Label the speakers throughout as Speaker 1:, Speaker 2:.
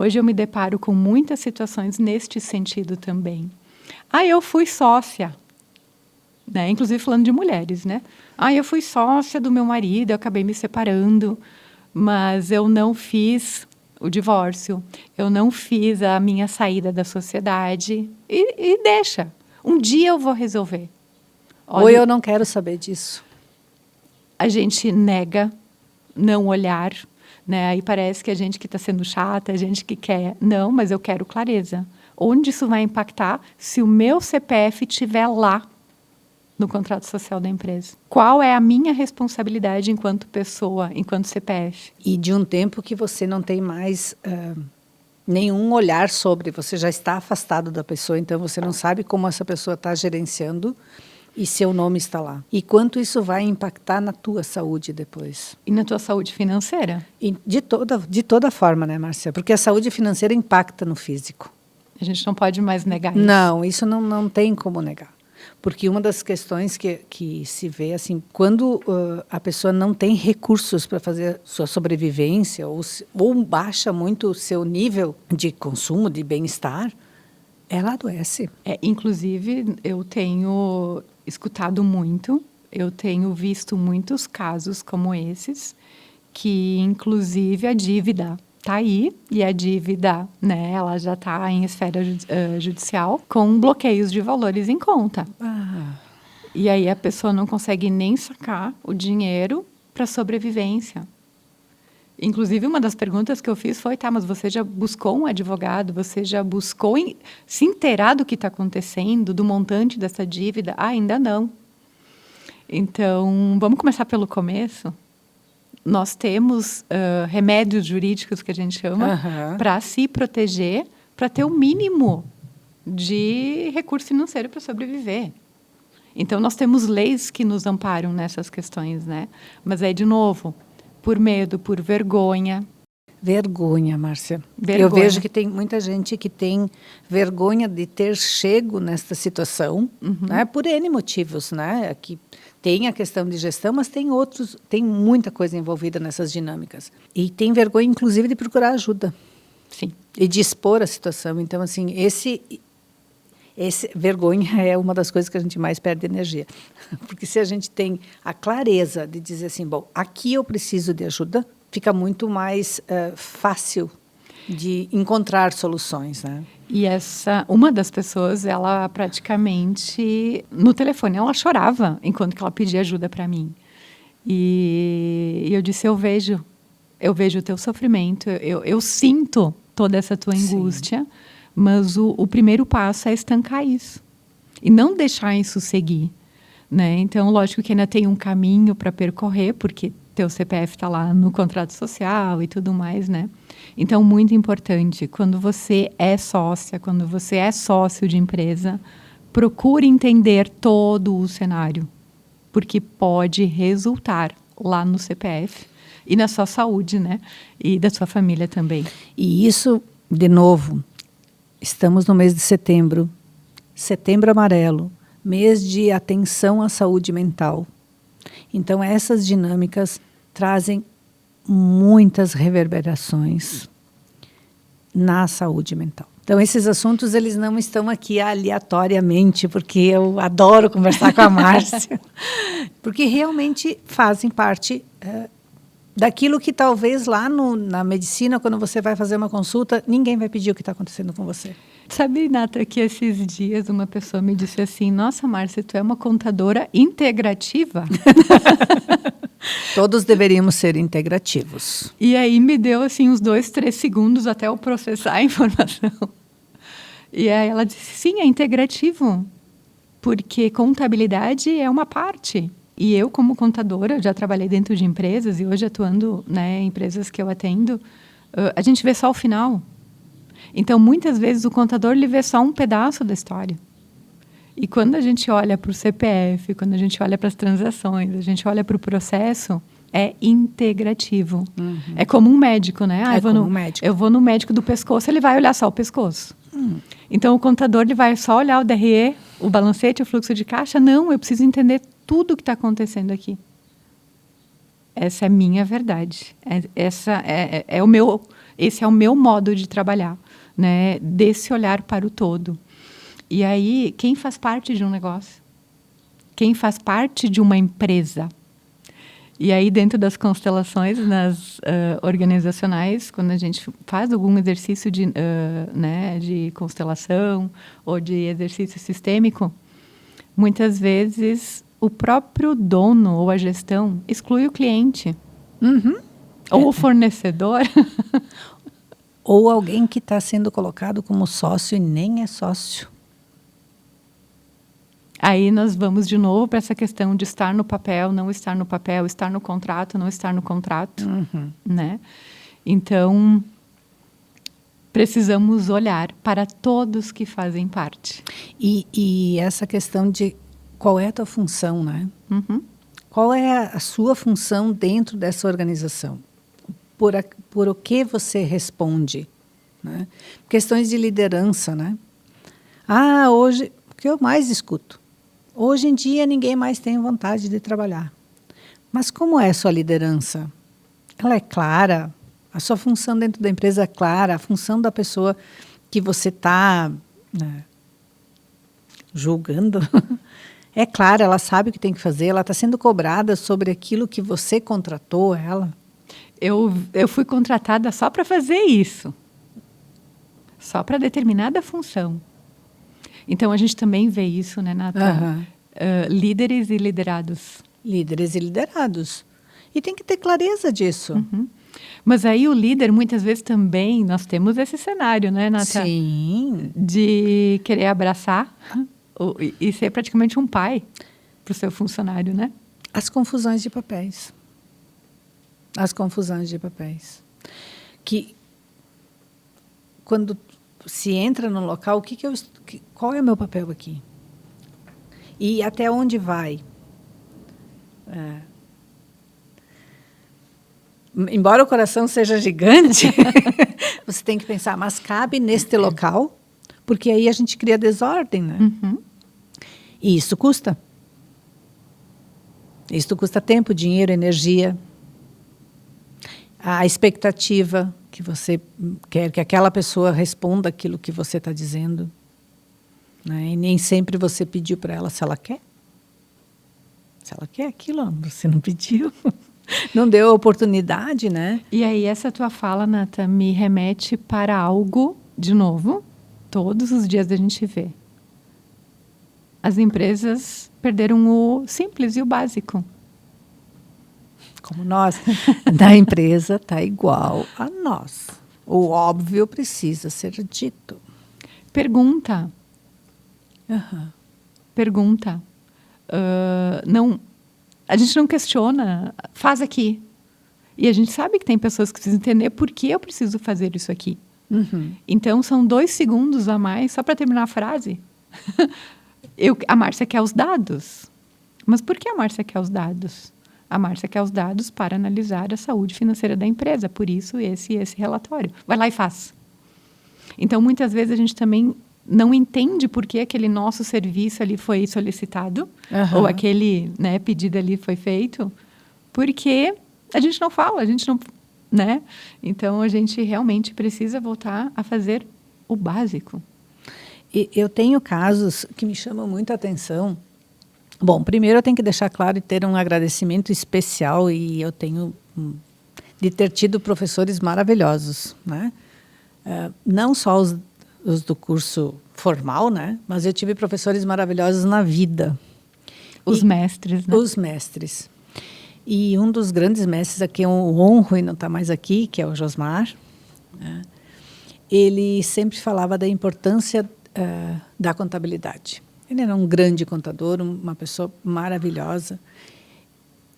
Speaker 1: hoje eu me deparo com muitas situações neste sentido também. Eu fui sócia, né? Inclusive falando de mulheres, né? Eu fui sócia do meu marido, eu acabei me separando, mas eu não fiz o divórcio, eu não fiz a minha saída da sociedade e deixa. Um dia eu vou resolver.
Speaker 2: Olha, ou eu não quero saber disso.
Speaker 1: A gente nega, não olhar, né? Aí parece que a gente que está sendo chata, a gente que quer. Não, mas eu quero clareza. Onde isso vai impactar se o meu CPF estiver lá no contrato social da empresa? Qual é a minha responsabilidade enquanto pessoa, enquanto CPF?
Speaker 2: E de um tempo que você não tem mais nenhum olhar sobre, você já está afastado da pessoa, então você não sabe como essa pessoa está gerenciando e seu nome está lá. E quanto isso vai impactar na tua saúde depois?
Speaker 1: E na tua saúde financeira?
Speaker 2: E de toda forma, né, Márcia? Porque a saúde financeira impacta no físico.
Speaker 1: A gente não pode mais negar isso.
Speaker 2: Não, isso não tem como negar. Porque uma das questões que se vê, assim, quando a pessoa não tem recursos para fazer sua sobrevivência ou baixa muito o seu nível de consumo, de bem-estar, ela adoece.
Speaker 1: Inclusive, eu tenho escutado muito, eu tenho visto muitos casos como esses, que inclusive a dívida está aí, e a dívida, né, ela já está em esfera judicial, com bloqueios de valores em conta. E aí a pessoa não consegue nem sacar o dinheiro para sobrevivência. Inclusive, uma das perguntas que eu fiz foi, mas você já buscou um advogado? Você já buscou se inteirar do que está acontecendo, do montante dessa dívida? Ainda não. Então, vamos começar pelo começo? Nós temos remédios jurídicos, que a gente chama, para se proteger, para ter o mínimo de recurso financeiro para sobreviver. Então, nós temos leis que nos amparam nessas questões, né? Mas aí, de novo, por medo, por vergonha.
Speaker 2: Vergonha, Márcia.
Speaker 1: Vergonha.
Speaker 2: Eu vejo que tem muita gente que tem vergonha de ter chego nesta situação, né? Por N motivos, né? Que tem a questão de gestão, mas tem muita coisa envolvida nessas dinâmicas. E tem vergonha, inclusive, de procurar ajuda.
Speaker 1: Sim.
Speaker 2: E de expor a situação. Então, assim, vergonha é uma das coisas que a gente mais perde energia. Porque se a gente tem a clareza de dizer assim, bom, aqui eu preciso de ajuda, fica muito mais fácil de encontrar soluções, né?
Speaker 1: E uma das pessoas, ela praticamente, no telefone, ela chorava enquanto que ela pedia ajuda para mim. E eu disse, eu vejo o teu sofrimento, eu sinto toda essa tua angústia, sim, mas o primeiro passo é estancar isso e não deixar isso seguir, né? Então, lógico que ainda tem um caminho para percorrer, porque teu CPF está lá no contrato social e tudo mais, né? Então, muito importante, quando você é sócia, quando você é sócio de empresa, procure entender todo o cenário, porque pode resultar lá no CPF e na sua saúde, né? E da sua família também.
Speaker 2: E isso, de novo, estamos no mês de setembro, setembro amarelo, mês de atenção à saúde mental. Então, essas dinâmicas trazem muitas reverberações na saúde mental. Então, esses assuntos, eles não estão aqui aleatoriamente, porque eu adoro conversar com a Márcia, porque realmente fazem parte daquilo que talvez lá na medicina, quando você vai fazer uma consulta, ninguém vai pedir o que está acontecendo com você.
Speaker 1: Sabe, Nata, que esses dias uma pessoa me disse assim, nossa, Márcia, tu é uma contadora integrativa?
Speaker 2: Todos deveríamos ser integrativos.
Speaker 1: E aí me deu assim uns 2, 3 segundos até eu processar a informação. E aí ela disse, sim, é integrativo, porque contabilidade é uma parte. E eu, como contadora, já trabalhei dentro de empresas e hoje atuando, né, em empresas que eu atendo, a gente vê só o final. Então, muitas vezes, o contador ele vê só um pedaço da história. E quando a gente olha para o CPF, quando a gente olha para as transações, a gente olha para o processo, é integrativo. Uhum. É como um médico, né? Eu vou no médico do pescoço, ele vai olhar só o pescoço. Então, o contador ele vai só olhar o DRE, o balancete, o fluxo de caixa. Não, eu preciso entender tudo o que está acontecendo aqui. Essa é a minha verdade. Esse é o meu modo de trabalhar, né? Desse olhar para o todo. E aí, quem faz parte de um negócio? Quem faz parte de uma empresa? E aí, dentro das constelações nas organizacionais, quando a gente faz algum exercício né, de constelação ou de exercício sistêmico, muitas vezes o próprio dono ou a gestão exclui o cliente.
Speaker 2: Uhum.
Speaker 1: Ou o fornecedor.
Speaker 2: Ou alguém que está sendo colocado como sócio e nem é sócio.
Speaker 1: Aí nós vamos de novo para essa questão de estar no papel, não estar no papel, estar no contrato, não estar no contrato, né? Então, precisamos olhar para todos que fazem parte.
Speaker 2: E essa questão de qual é a tua função, né?
Speaker 1: Uhum.
Speaker 2: Qual é a sua função dentro dessa organização? Por o que você responde, né? Questões de liderança, né? Hoje, o que eu mais escuto? Hoje em dia, ninguém mais tem vontade de trabalhar. Mas como é a sua liderança? Ela é clara? A sua função dentro da empresa é clara? A função da pessoa que você está, né, julgando é clara? Ela sabe o que tem que fazer? Ela está sendo cobrada sobre aquilo que você contratou ela?
Speaker 1: Eu fui contratada só para fazer isso. Só para determinada função. Então, a gente também vê isso, né, Nata? Líderes e liderados.
Speaker 2: Líderes e liderados. E tem que ter clareza disso.
Speaker 1: Uhum. Mas aí o líder, muitas vezes também, nós temos esse cenário, né, Nata?
Speaker 2: Sim.
Speaker 1: De querer abraçar e ser praticamente um pai para o seu funcionário, né?
Speaker 2: As confusões de papéis. As confusões de papéis. Que quando se entra no local, qual é o meu papel aqui? E até onde vai? Embora o coração seja gigante, você tem que pensar, mas cabe neste local? Porque aí a gente cria desordem, né?
Speaker 1: Uhum.
Speaker 2: E isso custa. Isso custa tempo, dinheiro, energia. A expectativa que você quer que aquela pessoa responda aquilo que você está dizendo, né? E nem sempre você pediu para ela se ela quer. Se ela quer aquilo, você não pediu. Não deu a oportunidade, né?
Speaker 1: E aí, essa tua fala, Nata, me remete para algo, de novo, todos os dias a gente vê. As empresas perderam o simples e o básico.
Speaker 2: Como nós, da empresa está igual a nós. O óbvio precisa ser dito.
Speaker 1: Pergunta. Pergunta. Não, a gente não questiona. Faz aqui. E a gente sabe que tem pessoas que precisam entender por que eu preciso fazer isso aqui. Então, são 2 segundos a mais só para terminar a frase. A Márcia quer os dados. Mas por que a Márcia quer os dados? A Márcia quer os dados para analisar a saúde financeira da empresa. Por isso, esse relatório. Vai lá e faz. Então, muitas vezes, a gente também não entende por que aquele nosso serviço ali foi solicitado, ou aquele, né, pedido ali foi feito, porque a gente não fala, a gente não... né? Então, a gente realmente precisa voltar a fazer o básico.
Speaker 2: E eu tenho casos que me chamam muita atenção. Bom, primeiro eu tenho que deixar claro e ter um agradecimento especial, e eu tenho de ter tido professores maravilhosos, né? Não só os do curso formal, né? Mas eu tive professores maravilhosos na vida.
Speaker 1: Os mestres, né?
Speaker 2: Os mestres. E um dos grandes mestres aqui, eu honro e não está mais aqui, que é o Josmar, né? Ele sempre falava da importância da contabilidade. Ele era um grande contador, uma pessoa maravilhosa.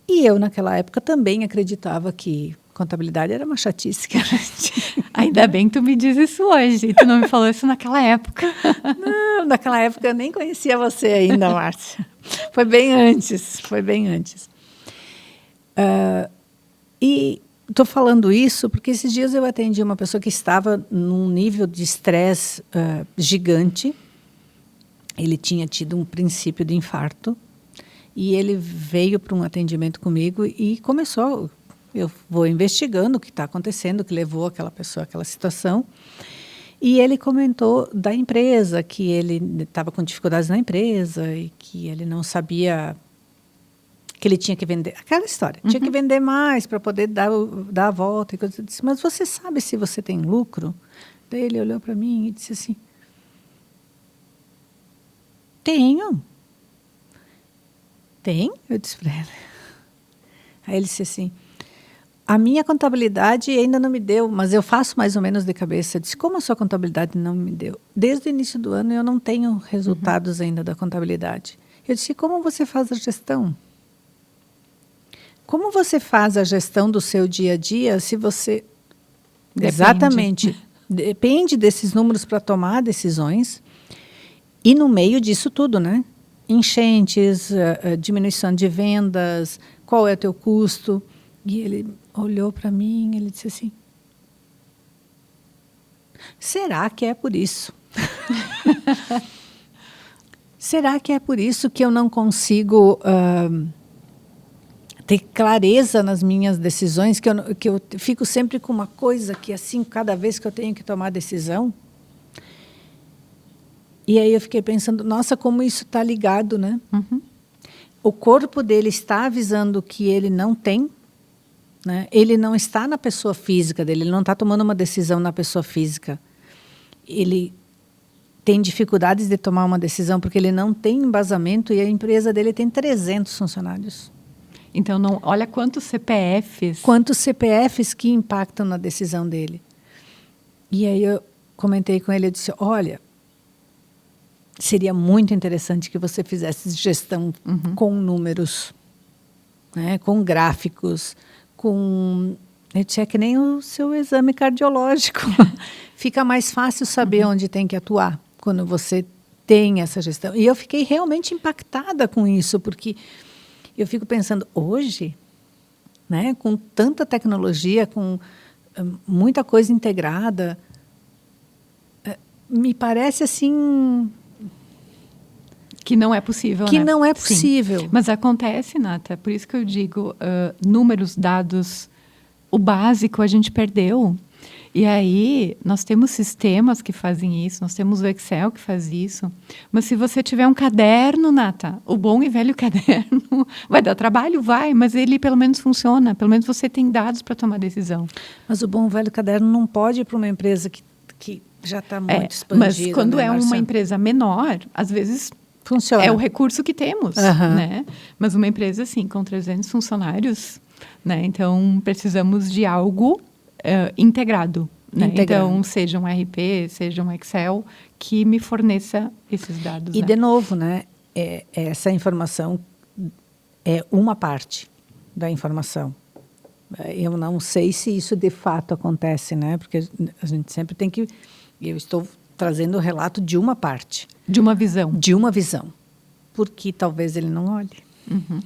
Speaker 2: E eu, naquela época, também acreditava que contabilidade era uma chatice que a gente...
Speaker 1: Ainda bem que tu me diz isso hoje, e tu não me falou isso naquela época.
Speaker 2: Não, naquela época eu nem conhecia você ainda, Márcia. Foi bem antes, foi bem antes. E estou falando isso porque esses dias eu atendi uma pessoa que estava num nível de estresse gigante. Ele tinha tido um princípio de infarto E ele veio para um atendimento comigo e começou, eu vou investigando o que está acontecendo, o que levou aquela pessoa àquela situação. E ele comentou da empresa, que ele estava com dificuldades na empresa e que ele não sabia que ele tinha que vender. Aquela história, tinha que vender mais para poder dar a volta. E coisa. Eu disse, mas você sabe se você tem lucro? Daí ele olhou para mim e disse assim, tenho. Tem? Eu disse para ele. Aí ele disse assim, a minha contabilidade ainda não me deu, mas eu faço mais ou menos de cabeça. Eu disse, como a sua contabilidade não me deu? Desde o início do ano eu não tenho resultados ainda da contabilidade. Eu disse, como você faz a gestão? Como você faz a gestão do seu dia a dia se você...
Speaker 1: Depende.
Speaker 2: Exatamente. Depende desses números para tomar decisões. E no meio disso tudo, né? Enchentes, diminuição de vendas, qual é o teu custo? E ele olhou para mim e ele disse assim, será que é por isso? Será que é por isso que eu não consigo ter clareza nas minhas decisões, que eu fico sempre com uma coisa que assim, cada vez que eu tenho que tomar decisão? E aí eu fiquei pensando, nossa, como isso está ligado, né? O corpo dele está avisando que ele não tem, né? Ele não está na pessoa física dele, ele não está tomando uma decisão na pessoa física. Ele tem dificuldades de tomar uma decisão porque ele não tem embasamento e a empresa dele tem 300 funcionários.
Speaker 1: Então, não, olha quantos CPFs...
Speaker 2: Quantos CPFs que impactam na decisão dele. E aí eu comentei com ele, eu disse, olha, seria muito interessante que você fizesse gestão com números, né, com gráficos, com... Eu disse, é que nem o seu exame cardiológico. Fica mais fácil saber onde tem que atuar quando você tem essa gestão. E eu fiquei realmente impactada com isso, porque eu fico pensando, hoje, né, com tanta tecnologia, com muita coisa integrada, me parece assim...
Speaker 1: Que não é possível,
Speaker 2: que
Speaker 1: né?
Speaker 2: não é possível.
Speaker 1: Sim. Mas acontece, Nata, por isso que eu digo, números, dados, o básico a gente perdeu. E aí, nós temos sistemas que fazem isso, nós temos o Excel que faz isso. Mas se você tiver um caderno, Nata, o bom e velho caderno, vai dar trabalho? Vai, mas ele pelo menos funciona, pelo menos você tem dados para tomar decisão.
Speaker 2: Mas o bom e velho caderno não pode ir para uma empresa que já está muito expandida.
Speaker 1: Mas quando é uma empresa menor, às vezes...
Speaker 2: Funciona.
Speaker 1: É o recurso que temos, né? Mas uma empresa, assim, com 300 funcionários, né? Então, precisamos de algo integrado, né? Então, seja um RP, seja um Excel, que me forneça esses dados.
Speaker 2: E,
Speaker 1: né?
Speaker 2: de novo, né? Essa informação é uma parte da informação. Eu não sei se isso, de fato, acontece, né? Porque a gente sempre tem que... Eu estou trazendo o relato de uma parte.
Speaker 1: De uma visão.
Speaker 2: De uma visão. Porque talvez ele não olhe.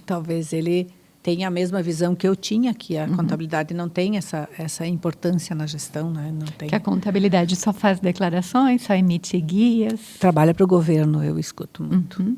Speaker 2: Talvez ele tenha a mesma visão que eu tinha, que a contabilidade não tem essa importância na gestão. Né? Não tem.
Speaker 1: Que a contabilidade só faz declarações, só emite guias.
Speaker 2: Trabalha para o governo, eu escuto muito.